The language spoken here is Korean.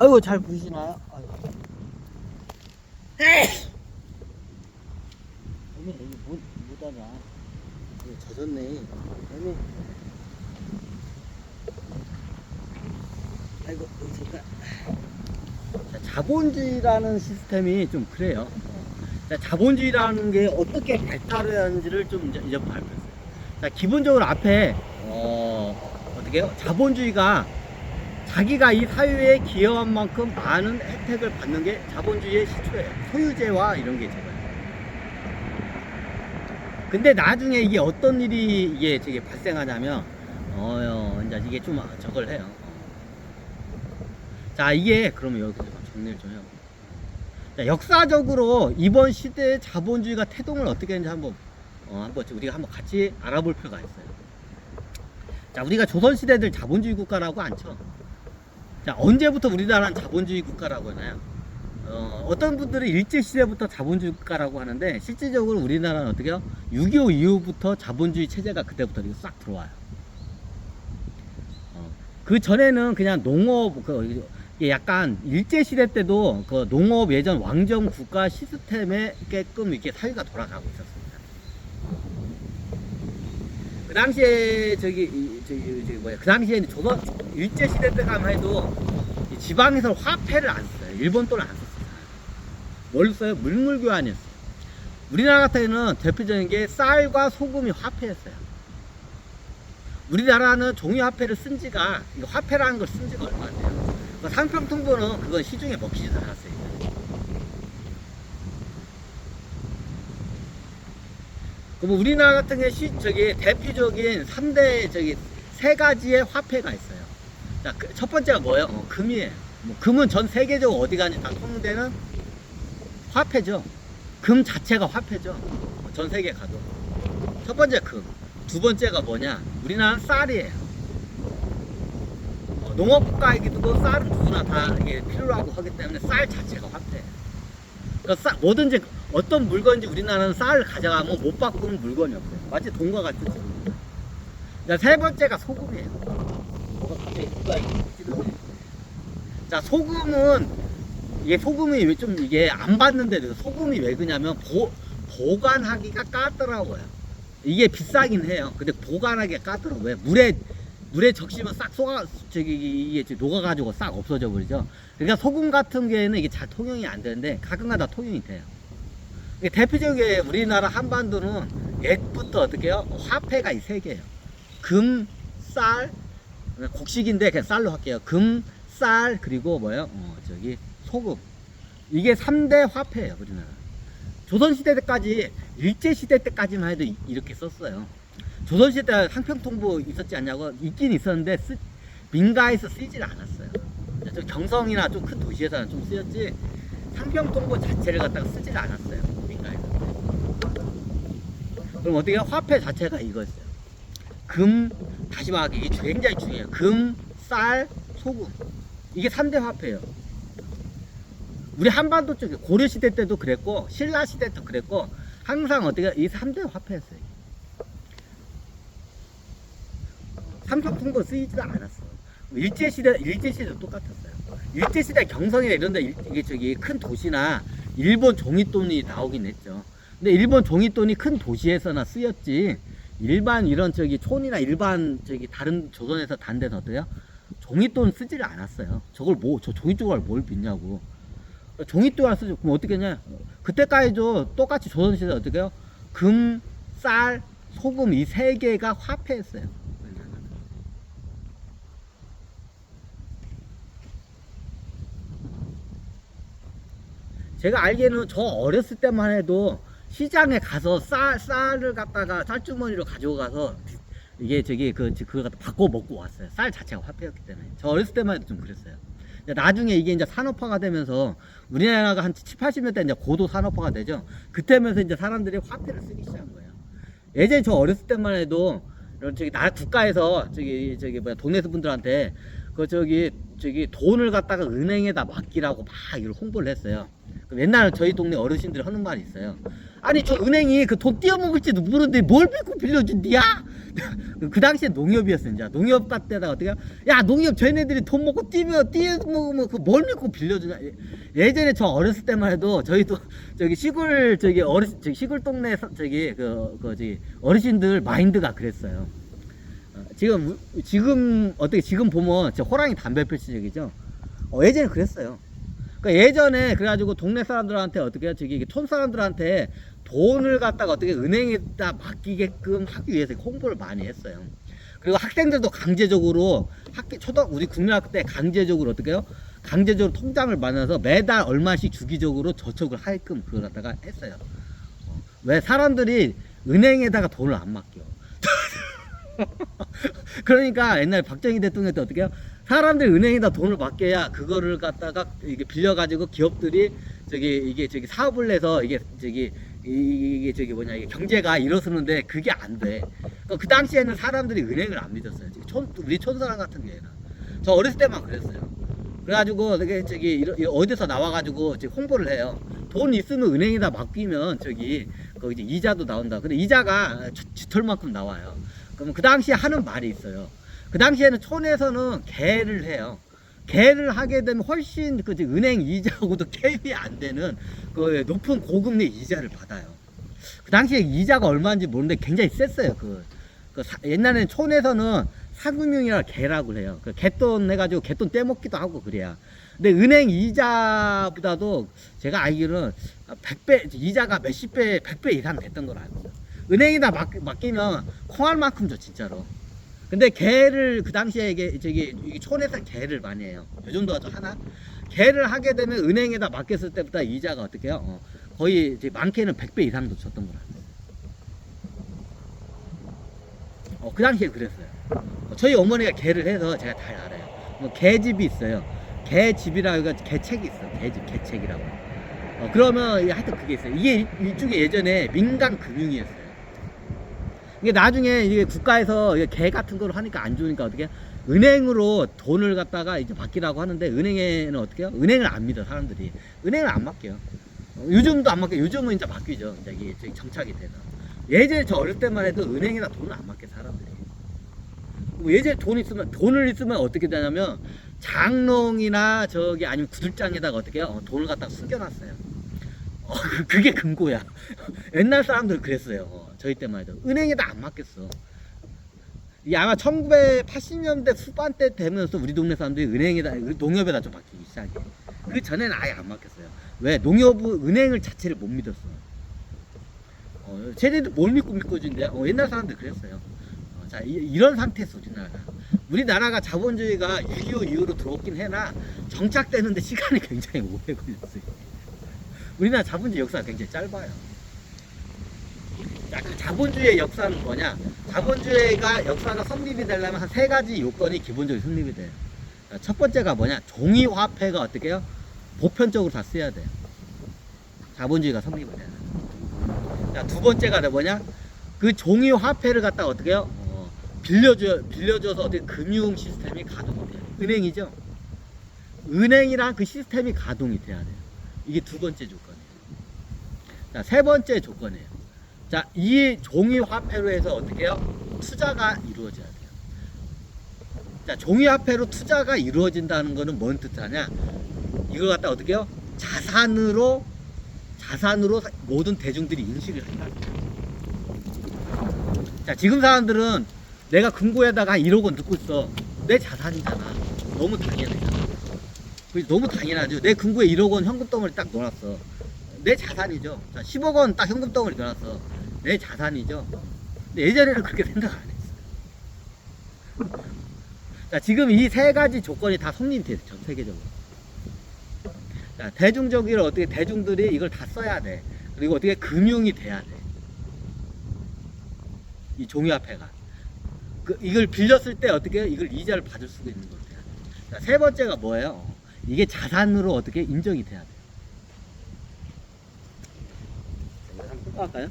아이고, 잘 보이시나요? 아이고. 어머니, 여기 못하냐? 여기 젖었네. 어머니. 아이고, 잠깐. 자, 자본주의라는 시스템이 좀 그래요. 자, 자본주의라는 게 어떻게 발달하는지를 좀 이제 발표했어요. 자, 기본적으로 앞에, 어떻게 해요? 자본주의가 자기가 이 사회에 기여한 만큼 많은 혜택을 받는 게 자본주의의 시초예요. 소유재와 이런 게 있잖아요. 근데 나중에 이게 어떤 일이 이게 저게 발생하냐면, 이제 이게 좀 저걸 해요. 자, 이게 그러면 여기서 정리를 좀 해요. 자, 역사적으로 이번 시대의 자본주의가 태동을 어떻게 했는지 한번 우리가 한번 같이 알아볼 필요가 있어요. 자, 우리가 조선시대들 자본주의 국가라고 안 쳐. 자, 언제부터 우리나라는 자본주의 국가라고 하나요? 어떤 분들은 일제시대부터 자본주의 국가라고 하는데, 실질적으로 우리나라는 어떻게 해요? 6.25 이후부터 자본주의 체제가 그때부터 이렇게 싹 들어와요. 그 전에는 그냥 농업, 약간 일제시대 때도 그 농업 예전 왕정 국가 시스템에 깨끔 이렇게 사회가 돌아가고 있었습니다. 그 당시에 그 당시에 조선 일제시대 때만 해도 지방에서 화폐를 안 써요. 일본 돈을 안 썼어요. 뭘 써요? 물물 교환이었어요. 우리나라 같은 경우는 대표적인 게 쌀과 소금이 화폐였어요. 우리나라는 종이화폐를 쓴 지가, 이거 화폐라는 걸 쓴 지가 얼마 안 돼요. 상평통보는 그건 시중에 먹히지도 않았어요. 그럼 우리나라 같은 경우에 대표적인 3대 세 가지의 화폐가 있어요. 자, 첫 번째가 뭐예요? 금이에요. 금은 전 세계적으로 어디 가니 다 통용되는 화폐죠. 금 자체가 화폐죠. 전 세계에 가도. 첫 번째 금. 두 번째가 뭐냐? 우리나라는 쌀이에요. 농업국가이기도 쌀은 누구나 다 이게 필요로 하고 하기 때문에 쌀 자체가 화폐예요. 그러니까 뭐든지 어떤 물건인지 우리나라는 쌀을 가져가면 못 바꾸는 물건이 없어요. 마치 돈과 같은 질문입니다. 세 번째가 소금이에요. 뭐가 갑자기 누가 찌르네. 자, 소금이 왜 좀 이게 안 받는데, 소금이 왜 그러냐면 보관하기가 까더라고요. 이게 비싸긴 해요. 근데 보관하기가 까더라고요. 물에 적시면 싹 이게 녹아가지고 싹 없어져 버리죠. 그러니까 소금 같은 경우에는 이게 잘 통용이 안 되는데 가끔가다 통용이 돼요. 대표적인 우리나라 한반도는 옛부터 어떻게 해요? 화폐가 이 세 개예요. 금, 쌀, 곡식인데 그냥 쌀로 할게요. 금, 쌀, 그리고 뭐예요? 소금. 이게 3대 화폐예요, 우리나라. 조선시대 때까지, 일제시대 때까지만 해도 이렇게 썼어요. 조선시대 때 상평통보 있었지 않냐고? 있긴 있었는데 민가에서 쓰이질 않았어요. 좀 경성이나 좀 큰 도시에서는 좀 쓰였지, 상평통보 자체를 갖다가 쓰질 않았어요, 민가에서. 그럼 어떻게 해요? 화폐 자체가 이거였어요. 금, 다시 말하기, 이게 굉장히 중요해요. 금, 쌀, 소금. 이게 3대 화폐예요. 우리 한반도 쪽에 고려시대 때도 그랬고 신라시대 때도 그랬고 항상 어떻게 이 3대 화폐였어요. 삼성통보 쓰이지도 않았어. 일제시대도 똑같았어요. 일제시대 경성이나 이런데 이게 큰 도시나 일본 종이돈이 나오긴 했죠. 근데 일본 종이돈이 큰 도시에서나 쓰였지, 일반 이런 촌이나 일반 다른 조선에서 단 데는 어때요? 종이돈 쓰지를 않았어요. 저 종이조각을 뭘 빚냐고. 종이돈을 쓰죠. 그럼 어떻게 했냐? 그때까지도 똑같이 조선시대 어떻게 해요? 금, 쌀, 소금 이 세 개가 화폐였어요. 제가 알기에는 저 어렸을 때만 해도 시장에 가서 쌀을 갖다가 쌀주머니로 가지고 가서 이게 그걸 갖다 바꿔 먹고 왔어요. 쌀 자체가 화폐였기 때문에. 저 어렸을 때만 해도 좀 그랬어요. 나중에 이게 이제 산업화가 되면서 우리나라가 한 7, 80년대 이제 고도 산업화가 되죠. 그때면서 이제 사람들이 화폐를 쓰기 시작한 거예요. 예전에 저 어렸을 때만 해도 이런 나라 국가에서 동네에서 분들한테 저기 돈을 갖다가 은행에다 맡기라고 막 이걸 홍보를 했어요. 그럼 옛날에 저희 동네 어르신들이 하는 말이 있어요. 아니 저 은행이 그 돈 띄어먹을지도 모르는데 뭘 믿고 빌려준디야? 그 당시에 농협이었어요. 이제 농협 때다가 어떻게 야 농협 쟤네들이 돈 먹고 띄어먹으면 그 뭘 믿고 빌려주냐? 예전에 저 어렸을 때만 해도 저희도 저기 시골 저기 시골 동네 저기 어르신들 마인드가 그랬어요. 지금 어떻게 지금 보면 저 호랑이 담배 필시적이죠. 예전에 그랬어요. 그러니까 예전에 그래가지고 동네 사람들한테 어떻게 저기 촌 사람들한테 돈을 갖다가 어떻게 은행에다 맡기게끔 하기 위해서 홍보를 많이 했어요. 그리고 학생들도 강제적으로 우리 국민학교 때 강제적으로 어떻게 해요? 강제적으로 통장을 만들어서 매달 얼마씩 주기적으로 저축을 하게끔 그걸 갖다가 했어요. 왜 사람들이 은행에다가 돈을 안 맡겨. 그러니까 옛날 박정희 대통령 때 어떻게 해요? 사람들이 은행에다 돈을 맡겨야 그거를 갖다가 이게 빌려가지고 기업들이 이게 사업을 내서 이게 경제가 일어서는데 그게 안 돼. 그러니까 그 당시에는 사람들이 은행을 안 믿었어요. 우리 촌사람 같은 경우에는. 저 어렸을 때만 그랬어요. 그래가지고 어디서 나와가지고 홍보를 해요. 돈 있으면 은행에다 맡기면 거기 이제 이자도 나온다. 근데 이자가 쥐털만큼 나와요. 그럼 그 당시에 하는 말이 있어요. 그 당시에는 촌에서는 개를 해요. 개를 하게 되면 훨씬 은행 이자하고도 개입이 안 되는 그 높은 고금리 이자를 받아요. 그 당시에 이자가 얼마인지 모르는데 굉장히 셌어요. 옛날에는 촌에서는 사금융이라 개라고 해요. 개돈 해가지고 개돈 떼먹기도 하고 그래야. 근데 은행 이자보다도 제가 알기로는 100배, 이자가 몇십 배, 100배 이상 됐던 걸 알고 있어요. 은행에다 맡기면 콩알 만큼 줘, 진짜로. 근데 개를 그 당시에 이게 촌에서 개를 많이 해요. 요 정도가 좀 하나? 개를 하게 되면 은행에다 맡겼을 때보다 이자가 어떻게 해요? 거의 많게는 100배 이상도 줬던 걸 알고 있어요. 그 당시에 그랬어요. 저희 어머니가 개를 해서 제가 잘 알아요. 개집이 있어요. 개집이라고 해서 개책이 있어. 개책이라고. 그러면 하여튼 그게 있어요. 이게 일종의 예전에 민간 금융이었어요. 이게 나중에 이게 국가에서 개 같은 걸 하니까 안 좋으니까 어떻게 은행으로 돈을 갖다가 이제 맡기라고 하는데 은행에는 어떻게 해요? 은행을 안 믿어 사람들이. 은행을 안 맡겨요. 요즘도 안 맡겨. 요즘은 이제 맡기죠. 이제 정착이 돼서. 예전에 저 어릴 때만 해도 은행에다 돈을 안 맡겨 사람들이. 예전에 돈을 있으면 어떻게 되냐면 장롱이나 아니면 구들장에다가 어떻게 해요? 돈을 갖다가 숨겨놨어요. 그게 금고야. 옛날 사람들 그랬어요. 저희 때만 해도 은행에다 안 맡겼어. 이게 아마 1980년대 후반때 되면서 우리 동네 사람들이 농협에다 좀 맡기기 시작해. 그 전에는 아예 안 맡겼어요. 왜? 농협은 은행을 자체를 못 믿었어. 쟤네들 뭘 믿고 준대? 옛날 사람들 그랬어요. 자, 이런 상태에서 우리나라가 자본주의가 6.25 이후로 들어오긴 해나 정착되는데 시간이 굉장히 오래 걸렸어요. 우리나라 자본주의 역사가 굉장히 짧아요. 자, 그 자본주의의 역사는 뭐냐? 자본주의가 역사가 성립이 되려면 한 세 가지 요건이 기본적으로 성립이 돼요. 자, 첫 번째가 뭐냐? 종이화폐가 어떻게 해요? 보편적으로 다 써야 돼요. 자본주의가 성립이 돼요. 자, 두 번째가 뭐냐? 그 종이화폐를 갖다가 어떻게 해요? 빌려줘서 어떻게 금융 시스템이 가동이 돼요. 은행이죠? 은행이랑 그 시스템이 가동이 돼야 돼요. 이게 두 번째 조건이에요. 자, 세 번째 조건이에요. 자, 이 종이화폐로 해서 어떻게 해요? 투자가 이루어져야 돼요. 자, 종이화폐로 투자가 이루어진다는 거는 뭔 뜻하냐? 이걸 갖다 어떻게 해요? 자산으로 모든 대중들이 인식을 한다. 자, 지금 사람들은 내가 금고에다가 한 1억 원 넣고 있어. 내 자산이잖아. 너무 당연하잖아. 너무 당연하죠. 내 금고에 1억 원 현금 덩어리 딱 넣어놨어. 내 자산이죠. 자, 10억 원 딱 현금 덩어리 넣어놨어. 내 자산이죠. 근데 예전에는 그렇게 생각 안 했어. 자, 지금 이 세 가지 조건이 다 성립이 돼요. 전 세계적으로. 자, 대중적으로 어떻게 대중들이 이걸 다 써야 돼. 그리고 어떻게 금융이 돼야 돼. 이 종이화폐가. 이걸 빌렸을 때 어떻게 이걸 이자를 받을 수가 있는 걸 돼야 돼. 자, 세 번째가 뭐예요? 이게 자산으로 어떻게 인정이 돼야 돼. 한번 할까요?